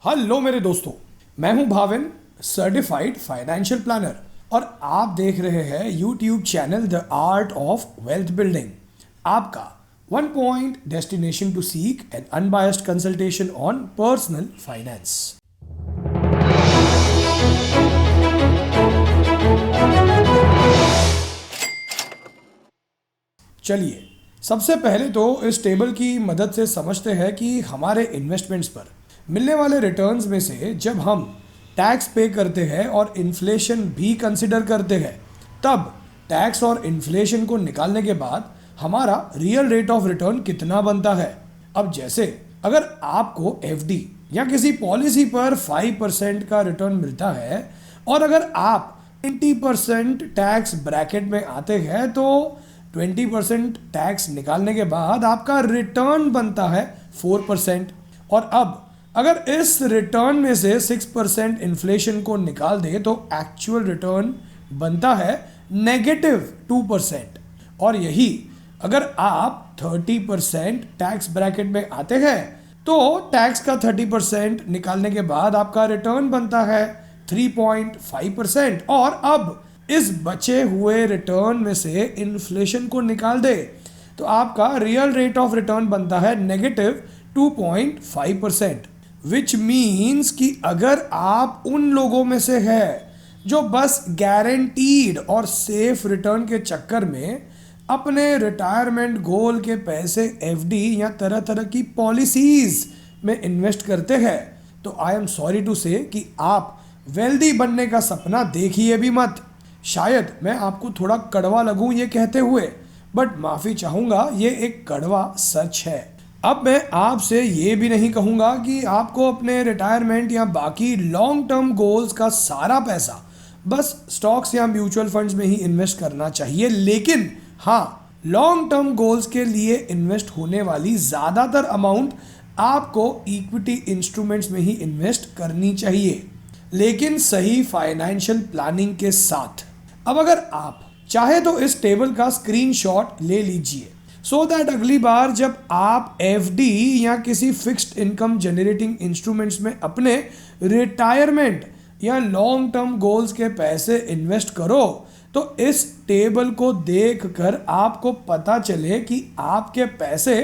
Hello मेरे दोस्तों, मैं हूं भाविन, सर्टिफाइड फाइनेंशियल प्लानर और आप देख रहे हैं YouTube channel the art of wealth building, आपका one point destination to seek an unbiased consultation on personal finance. चलिए सबसे पहले तो इस टेबल की मदद से समझते हैं कि हमारे इन्वेस्टमेंट्स पर मिलने वाले रिटर्न्स में से जब हम टैक्स पे करते हैं और इन्फ्लेशन भी कंसिडर करते हैं, तब टैक्स और इन्फ्लेशन को निकालने के बाद हमारा रियल रेट ऑफ रिटर्न कितना बनता है। अब जैसे अगर आपको एफडी या किसी पॉलिसी पर 5% का रिटर्न मिलता है और अगर आप 20% टैक्स ब्रैकेट में आते हैं तो 20% टैक्स निकालने के बाद आपका रिटर्न बनता है 4%। और अब अगर इस रिटर्न में से 6% इन्फ्लेशन को निकाल दे तो एक्चुअल रिटर्न बनता है -2%। और यही अगर आप 30% टैक्स ब्रैकेट में आते हैं तो टैक्स का 30% निकालने के बाद आपका रिटर्न बनता है 3.5%। और अब इस बचे हुए रिटर्न में से इन्फ्लेशन को निकाल दे तो आपका रियल रेट ऑफ रिटर्न बनता है -2.5%। विच मीन्स कि अगर आप उन लोगों में से है जो बस गारंटीड और सेफ रिटर्न के चक्कर में अपने रिटायरमेंट गोल के पैसे एफडी या तरह तरह की पॉलिसीज में इन्वेस्ट करते हैं, तो आई एम सॉरी टू से कि आप वेल्दी बनने का सपना देखिए भी मत। शायद मैं आपको थोड़ा कड़वा लगूं ये कहते हुए, बट माफ़ी चाहूँगा, ये एक कड़वा सच है। अब मैं आपसे ये भी नहीं कहूँगा कि आपको अपने रिटायरमेंट या बाकी लॉन्ग टर्म गोल्स का सारा पैसा बस स्टॉक्स या म्यूचुअल फंड्स में ही इन्वेस्ट करना चाहिए, लेकिन हाँ, लॉन्ग टर्म गोल्स के लिए इन्वेस्ट होने वाली ज़्यादातर अमाउंट आपको इक्विटी इंस्ट्रूमेंट्स में ही इन्वेस्ट करनी चाहिए, लेकिन सही फाइनेंशियल प्लानिंग के साथ। अब अगर आप चाहे तो इस टेबल का स्क्रीनशॉट ले लीजिए सो दैट अगली बार जब आप एफडी या किसी फिक्स्ड इनकम जनरेटिंग इंस्ट्रूमेंट्स में अपने रिटायरमेंट या लॉन्ग टर्म गोल्स के पैसे इन्वेस्ट करो तो इस टेबल को देखकर आपको पता चले कि आपके पैसे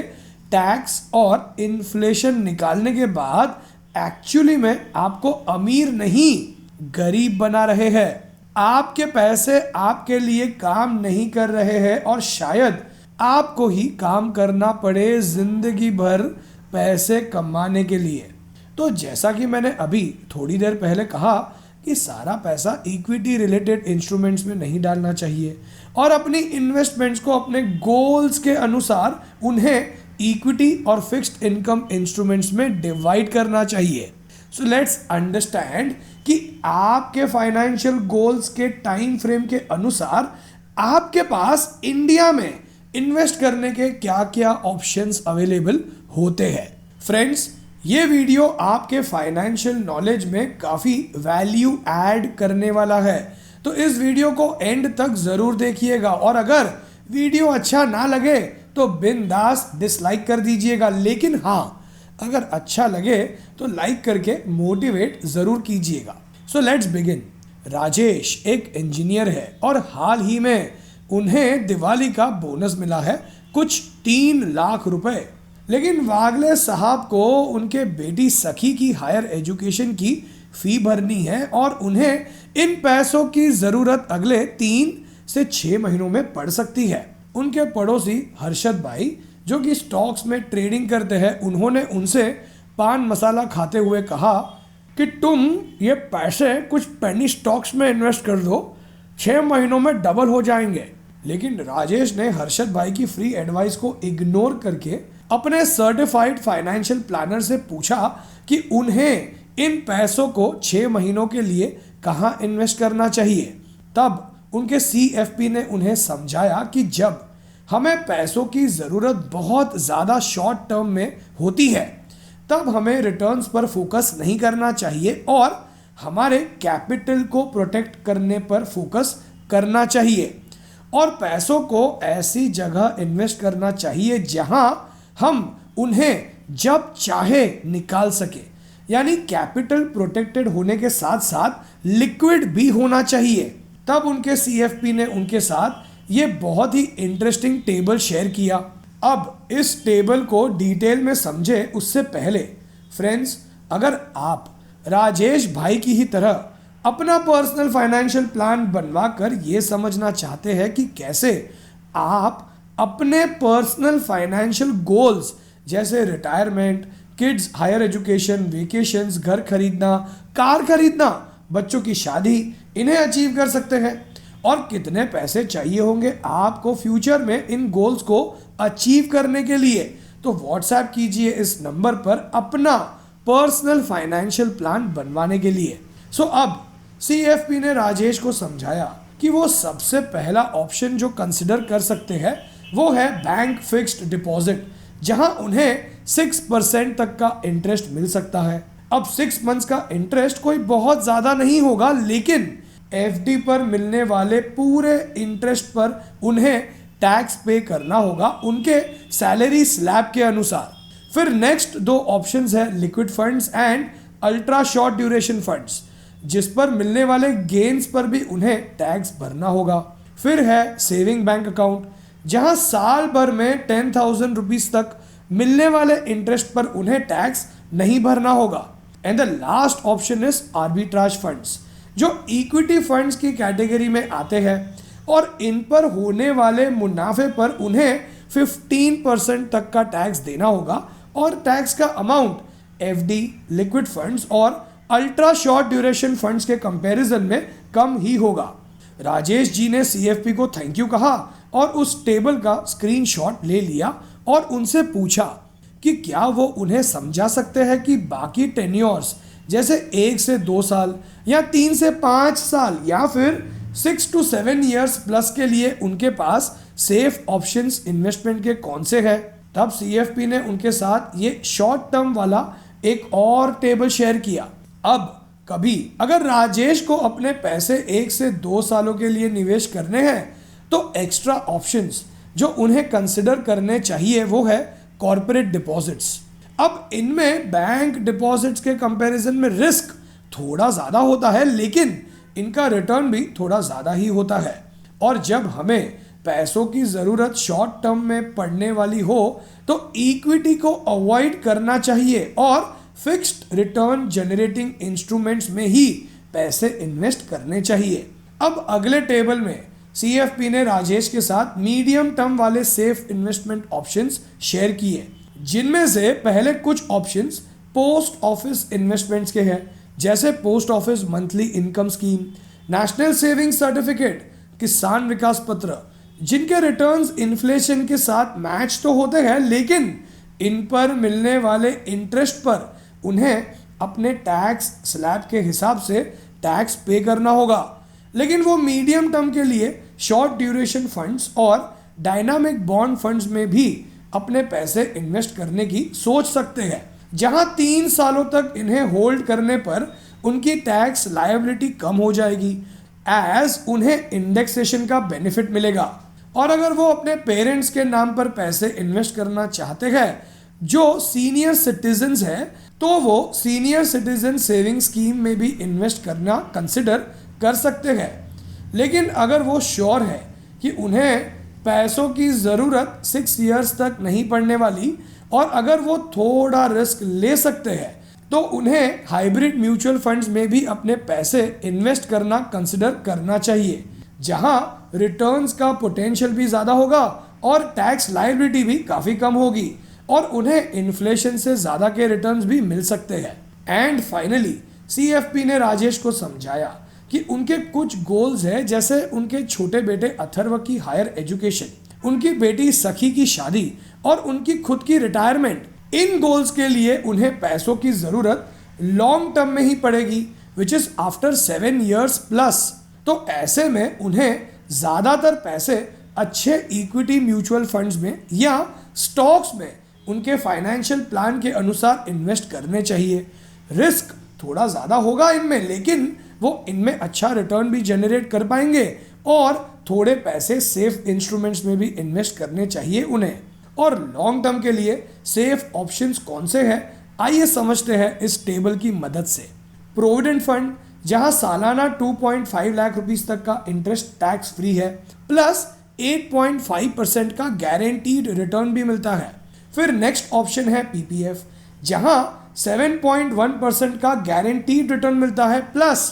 टैक्स और इन्फ्लेशन निकालने के बाद एक्चुअली में आपको अमीर नहीं गरीब बना रहे हैं। आपके पैसे आपके लिए काम नहीं कर रहे हैं और शायद आपको ही काम करना पड़े जिंदगी भर पैसे कमाने के लिए। तो जैसा कि मैंने अभी थोड़ी देर पहले कहा कि सारा पैसा इक्विटी रिलेटेड इंस्ट्रूमेंट्स में नहीं डालना चाहिए और अपनी इन्वेस्टमेंट्स को अपने गोल्स के अनुसार उन्हें इक्विटी और फिक्स्ड इनकम इंस्ट्रूमेंट्स में डिवाइड करना चाहिए। सो लेट्स अंडरस्टैंड कि आपके फाइनेंशियल गोल्स के टाइम फ्रेम के अनुसार आपके पास इंडिया में इन्वेस्ट करने के क्या क्या ऑप्शंस अवेलेबल होते हैं। फ्रेंड्स, ये वीडियो आपके फाइनेंशियल नॉलेज में काफ़ी वैल्यू ऐड करने वाला है, तो इस वीडियो को एंड तक ज़रूर देखिएगा और अगर वीडियो अच्छा ना लगे तो बिंदास डिसलाइक कर दीजिएगा, लेकिन हाँ, अगर अच्छा लगे तो लाइक करके मोटिवेट ज़रूर कीजिएगा। So let's begin. राजेश एक इंजीनियर है और हाल ही में उन्हें दिवाली का बोनस मिला है कुछ 3 लाख रुपए, लेकिन वागले साहब को उनके बेटी सखी की हायर एजुकेशन की फ़ी भरनी है और उन्हें इन पैसों की ज़रूरत अगले 3 से 6 महीनों में पड़ सकती है। उनके पड़ोसी हर्षद भाई जो कि स्टॉक्स में ट्रेडिंग करते हैं, उन्होंने उनसे पान मसाला खाते हुए कहा कि तुम ये पैसे कुछ पेनी स्टॉक्स में इन्वेस्ट कर दो, 6 महीनों में डबल हो जाएंगे। लेकिन राजेश ने हर्षद भाई की फ्री एडवाइस को इग्नोर करके अपने सर्टिफाइड फाइनेंशियल प्लानर से पूछा कि उन्हें इन पैसों को 6 महीनों के लिए कहाँ इन्वेस्ट करना चाहिए। तब उनके CFP ने उन्हें समझाया कि जब हमें पैसों की ज़रूरत बहुत ज़्यादा शॉर्ट टर्म में होती है तब हमें रिटर्न्स पर फोकस नहीं करना चाहिए और हमारे कैपिटल को प्रोटेक्ट करने पर फोकस करना चाहिए और पैसों को ऐसी जगह इन्वेस्ट करना चाहिए जहां हम उन्हें जब चाहे निकाल सके। यानी कैपिटल प्रोटेक्टेड होने के साथ साथ लिक्विड भी होना चाहिए। तब उनके सीएफपी ने उनके साथ ये बहुत ही इंटरेस्टिंग टेबल शेयर किया। अब इस टेबल को डिटेल में समझे उससे पहले फ्रेंड्स, अगर आप राजेश भाई की ही तरह अपना पर्सनल फाइनेंशियल प्लान बनवा कर ये समझना चाहते हैं कि कैसे आप अपने पर्सनल फाइनेंशियल गोल्स जैसे retirement, kids higher education, vacations, घर खरीदना, कार खरीदना, बच्चों की शादी, इन्हें अचीव कर सकते हैं और कितने पैसे चाहिए होंगे आपको फ्यूचर में इन गोल्स को अचीव करने के लिए, तो व्हाट्सएप कीजिए इस नंबर पर अपना पर्सनल फाइनेंशियल प्लान बनवाने के लिए। अब सीएफपी ने राजेश को समझाया कि वो सबसे पहला ऑप्शन जो कंसिडर कर सकते हैं वो है बैंक फिक्स्ड डिपॉजिट, जहां उन्हें 6% तक का इंटरेस्ट मिल सकता है। अब 6 मंथ्स का इंटरेस्ट कोई बहुत ज्यादा नहीं होगा, लेकिन एफडी पर मिलने वाले पूरे इंटरेस्ट पर उन्हें टैक्स पे करना होगा उनके सैलरी स्लैब के अनुसार। फिर नेक्स्ट 2 ऑप्शंस है liquid funds and ultra short duration funds, जिस पर मिलने वाले गेन्स पर भी उन्हें टैक्स भरना होगा। फिर है सेविंग बैंक अकाउंट, जहां साल भर में 10,000 रुपीज तक मिलने वाले इंटरेस्ट पर उन्हें टैक्स नहीं भरना होगा। And the last option is arbitrage funds, जो इक्विटी फंड्स की कैटेगरी में आते हैं और इन पर होने वाले मुनाफे पर उन्हें 15% तक का टैक्स देना होगा और टैक्स का अमाउंट एफडी, लिक्विड फंड्स और अल्ट्रा शॉर्ट ड्यूरेशन फंड्स के कंपैरिजन में कम ही होगा। राजेश जी ने सीएफपी को थैंक यू कहा और उस टेबल का स्क्रीनशॉट ले लिया और उनसे पूछा कि क्या वो उन्हें समझा सकते हैं कि बाकी टेन्योर्स जैसे 1 से 2 साल या 3 से 5 साल या फिर 6 to 7 ईयर्स प्लस के लिए उनके पास सेफ ऑप्शंस इन्वेस्टमेंट के कौन से हैं। तब सीएफपी ने उनके साथ ये शॉर्ट टर्म वाला एक और टेबल शेयर किया। अब कभी अगर राजेश को अपने पैसे 1 से 2 सालों के लिए निवेश करने हैं तो एक्स्ट्रा ऑप्शंस जो उन्हें कंसिडर करने चाहिए वो है कॉर्पोरेट डिपॉजिट्स। अब इनमें बैंक डिपॉजिट्स के कंपैरिजन में रिस्क थोड़ा ज़्यादा होता है, लेकिन इनका रिटर्न भी थोड़ा ज़्यादा ही होता है। और जब हमें पैसों की ज़रूरत शॉर्ट टर्म में पड़ने वाली हो तो इक्विटी को अवॉइड करना चाहिए और फिक्स्ड रिटर्न जनरेटिंग इंस्ट्रूमेंट्स में ही पैसे इन्वेस्ट करने चाहिए। अब अगले टेबल में सीएफपी ने राजेश के साथ मीडियम टर्म वाले सेफ इन्वेस्टमेंट ऑप्शंस शेयर किए, जिनमें से पहले कुछ ऑप्शंस पोस्ट ऑफिस इन्वेस्टमेंट्स के हैं, जैसे post office monthly income scheme, national saving certificate, किसान विकास पत्र, जिनके रिटर्न्स इन्फ्लेशन के साथ मैच तो होते हैं, लेकिन इन पर मिलने वाले इंटरेस्ट पर उन्हें अपने टैक्स स्लैब के हिसाब से टैक्स पे करना होगा। लेकिन वो मीडियम टर्म के लिए शॉर्ट ड्यूरेशन फंड्स और डायनामिक बॉन्ड फंड्स में भी अपने पैसे इन्वेस्ट करने की सोच सकते हैं, जहां 3 सालों तक इन्हें होल्ड करने पर उनकी टैक्स लायबिलिटी कम हो जाएगी एज उन्हें इंडेक्सेशन का बेनिफिट मिलेगा। और अगर वो अपने पेरेंट्स के नाम पर पैसे इन्वेस्ट करना चाहते हैं जो सीनियर सिटीजन्स हैं, तो वो सीनियर सिटीजन सेविंग स्कीम में भी इन्वेस्ट करना कंसिडर कर सकते हैं। लेकिन अगर वो श्योर है कि उन्हें पैसों की ज़रूरत 6 ईयर्स तक नहीं पड़ने वाली और अगर वो थोड़ा रिस्क ले सकते हैं तो उन्हें हाइब्रिड म्यूचुअल फंड्स में भी अपने पैसे इन्वेस्ट करना कंसिडर करना चाहिए, जहां रिटर्न्स का पोटेंशियल भी ज़्यादा होगा और टैक्स लायबिलिटी भी काफ़ी कम होगी और उन्हें इन्फ्लेशन से ज़्यादा के रिटर्न्स भी मिल सकते हैं। एंड फाइनली सीएफपी ने राजेश को समझाया कि उनके कुछ गोल्स हैं, जैसे उनके छोटे बेटे अथर्व की हायर एजुकेशन, उनकी बेटी सखी की शादी और उनकी खुद की रिटायरमेंट। इन गोल्स के लिए उन्हें पैसों की ज़रूरत लॉन्ग टर्म में ही पड़ेगी, which is after 7 years plus. तो ऐसे में उन्हें ज़्यादातर पैसे अच्छे इक्विटी म्यूचुअल फंड्स में या स्टॉक्स में उनके फाइनेंशियल प्लान के अनुसार इन्वेस्ट करने चाहिए। रिस्क थोड़ा ज़्यादा होगा इनमें, लेकिन वो इनमें अच्छा रिटर्न भी जनरेट कर पाएंगे और थोड़े पैसे सेफ इंस्ट्रूमेंट्स में भी इन्वेस्ट करने चाहिए उन्हें। और लॉन्ग टर्म के लिए सेफ ऑप्शंस कौन से हैं आइए समझते हैं इस टेबल की मदद से। प्रोविडेंट फंड, जहां सालाना 2.5 लाख रुपीस तक का इंटरेस्ट टैक्स फ्री है, प्लस 8.5% का गारंटीड रिटर्न भी मिलता है। फिर नेक्स्ट ऑप्शन है पीपीएफ, जहां 7.1% का गारंटीड रिटर्न मिलता है, प्लस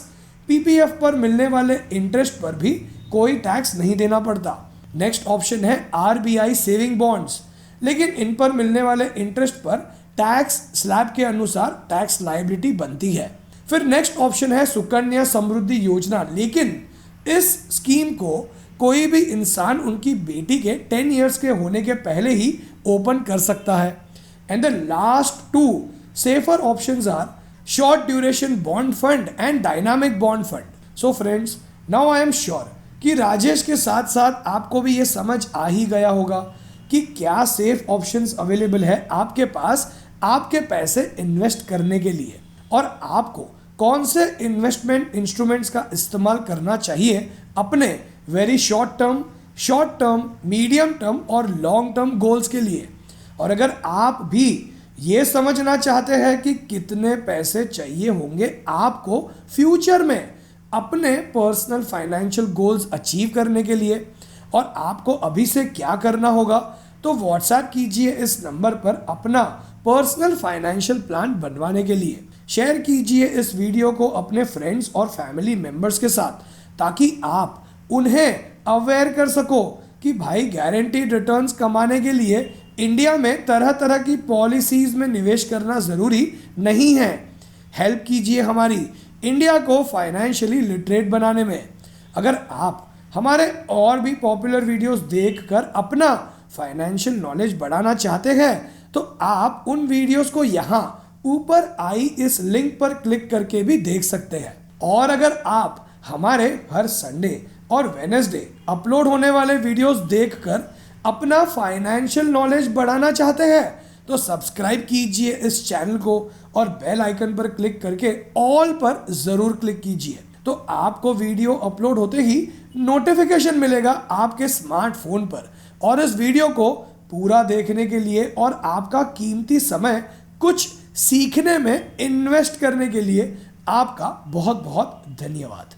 पीपीएफ पर मिलने वाले इंटरेस्ट पर भी कोई टैक्स नहीं देना पड़ता। नेक्स्ट ऑप्शन है आरबीआई सेविंग बॉन्ड्स, लेकिन इन पर मिलने वाले इंटरेस्ट पर टैक्स स्लैब के अनुसार टैक्स लायबिलिटी बनती है। फिर नेक्स्ट ऑप्शन है सुकन्या समृद्धि योजना, लेकिन इस स्कीम को कोई भी इंसान उनकी बेटी के 10 इयर्स के होने के पहले ही ओपन कर सकता है। And the last two safer options are short duration bond fund and dynamic bond fund. So friends, now I am sure कि राजेश के साथ साथ आपको भी ये समझ आ ही गया होगा कि क्या सेफ ऑप्शंस अवेलेबल है आपके पास आपके पैसे इन्वेस्ट करने के लिए, और आपको कौन से इन्वेस्टमेंट इंस्ट्रूमेंट्स का इस्तेमाल करना चाहिए अपने very short term, medium term और लॉन्ग टर्म गोल्स के लिए। और अगर आप भी ये समझना चाहते हैं कि कितने पैसे चाहिए होंगे आपको फ्यूचर में अपने पर्सनल फाइनेंशियल गोल्स अचीव करने के लिए, और आपको अभी से क्या करना होगा, तो व्हाट्सएप कीजिए इस नंबर पर अपना पर्सनल फाइनेंशियल प्लान बनवाने के लिए। शेयर कीजिए इस वीडियो को अपने फ्रेंड्स और फैमिली मेंबर्स के साथ, ताकि आप उन्हें अवेयर कर सको कि भाई गारंटीड रिटर्न्स कमाने के लिए इंडिया में तरह तरह की पॉलिसीज में निवेश करना ज़रूरी नहीं है। हेल्प कीजिए हमारी इंडिया को फाइनेंशियली लिटरेट बनाने में। अगर आप हमारे और भी पॉपुलर वीडियोस देखकर अपना फाइनेंशियल नॉलेज बढ़ाना चाहते हैं, तो आप उन वीडियोस को यहाँ ऊपर आई इस लिंक पर क्लिक करके भी देख सकते हैं। और अगर आप हमारे हर संडे और वेडनेसडे अपलोड होने वाले वीडियोस देखकर अपना फाइनेंशियल नॉलेज बढ़ाना चाहते हैं, तो सब्सक्राइब कीजिए इस चैनल को और बेल आइकन पर क्लिक करके ऑल पर ज़रूर क्लिक कीजिए, तो आपको वीडियो अपलोड होते ही नोटिफिकेशन मिलेगा आपके स्मार्टफोन पर। और इस वीडियो को पूरा देखने के लिए और आपका कीमती समय कुछ सीखने में इन्वेस्ट करने के लिए आपका बहुत बहुत धन्यवाद।